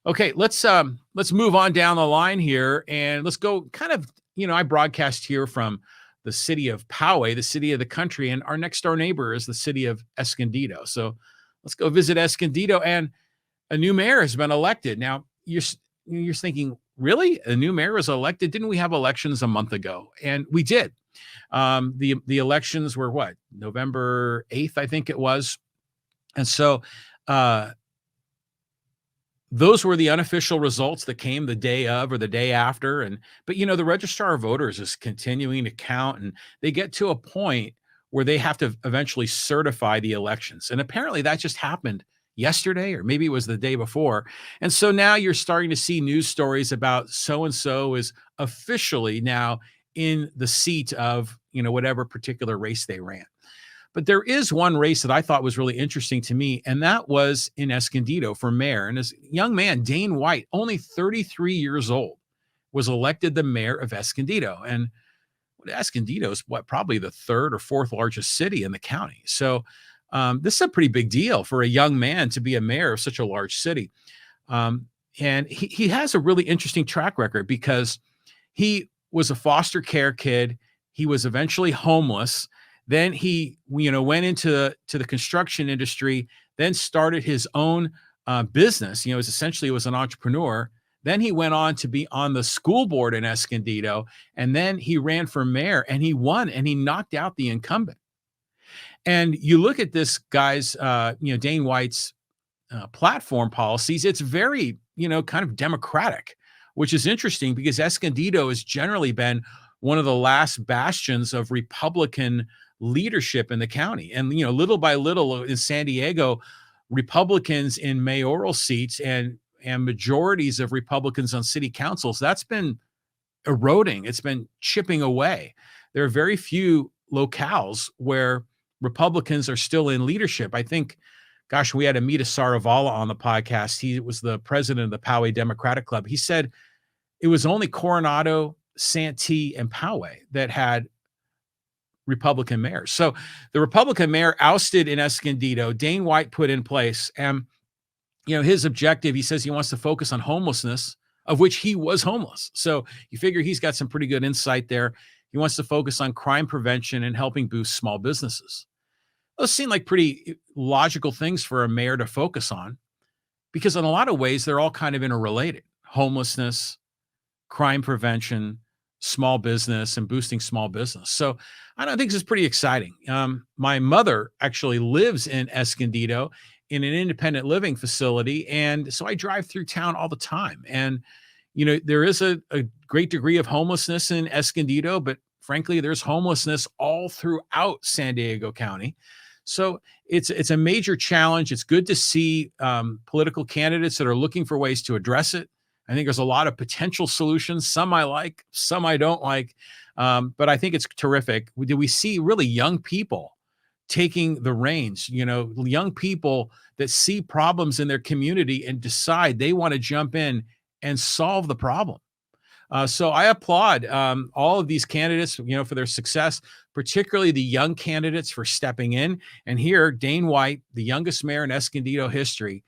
Okay, let's move on down the line here and let's go kind of, I broadcast here from the city of Poway, the city of the country, and our next door neighbor is the city of Escondido. So let's go visit Escondido, and a new mayor has been elected. Now, you're thinking, really? A new mayor was elected? Didn't we have elections a month ago? And we did. The elections were what? November 8th, I think it was. And so uh those were the unofficial results that came the day of or the day after. But the registrar of voters is continuing to count, and they get to a point where they have to eventually certify the elections. And apparently that just happened yesterday, or maybe it was the day before. And so now you're starting to see news stories about so and so is officially now in the seat of, whatever particular race they ran. But there is one race that I thought was really interesting to me, and that was in Escondido for mayor. And this young man, Dane White, only 33 years old, was elected the mayor of Escondido. And Escondido is probably the third or fourth largest city in the county. So this is a pretty big deal for a young man to be a mayor of such a large city. And he has a really interesting track record because he was a foster care kid. He was eventually homeless. Then he, went into the construction industry, then started his own business. He was an entrepreneur. Then he went on to be on the school board in Escondido, and then he ran for mayor, and he won, and he knocked out the incumbent. And you look at this guy's, Dane White's platform policies, it's very, kind of democratic, which is interesting because Escondido has generally been one of the last bastions of Republican leadership in the county. And, little by little in San Diego, Republicans in mayoral seats and majorities of Republicans on city councils, that's been eroding. It's been chipping away. There are very few locales where Republicans are still in leadership. I think, gosh, we had Amita Saravala on the podcast. He was the president of the Poway Democratic Club. He said it was only Coronado, Santee, and Poway that had Republican mayors. So the Republican mayor ousted in Escondido, Dane White put in place. And, his objective, he says he wants to focus on homelessness, of which he was homeless. So you figure he's got some pretty good insight there. He wants to focus on crime prevention and helping boost small businesses. Those seem like pretty logical things for a mayor to focus on because in a lot of ways, they're all kind of interrelated. Homelessness, crime prevention, small business, and boosting small business. So I think this is pretty exciting. My mother actually lives in Escondido in an independent living facility. And so I drive through town all the time. And, there is a great degree of homelessness in Escondido, but frankly, there's homelessness all throughout San Diego County. So it's a major challenge. It's good to see political candidates that are looking for ways to address it. I think there's a lot of potential solutions. Some I like, some I don't like. But I think it's terrific. Do we see really young people taking the reins, young people that see problems in their community and decide they want to jump in and solve the problem. So I applaud all of these candidates, for their success, particularly the young candidates for stepping in. And here, Dane White, the youngest mayor in Escondido history,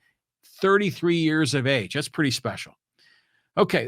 33 years of age. That's pretty special. Okay.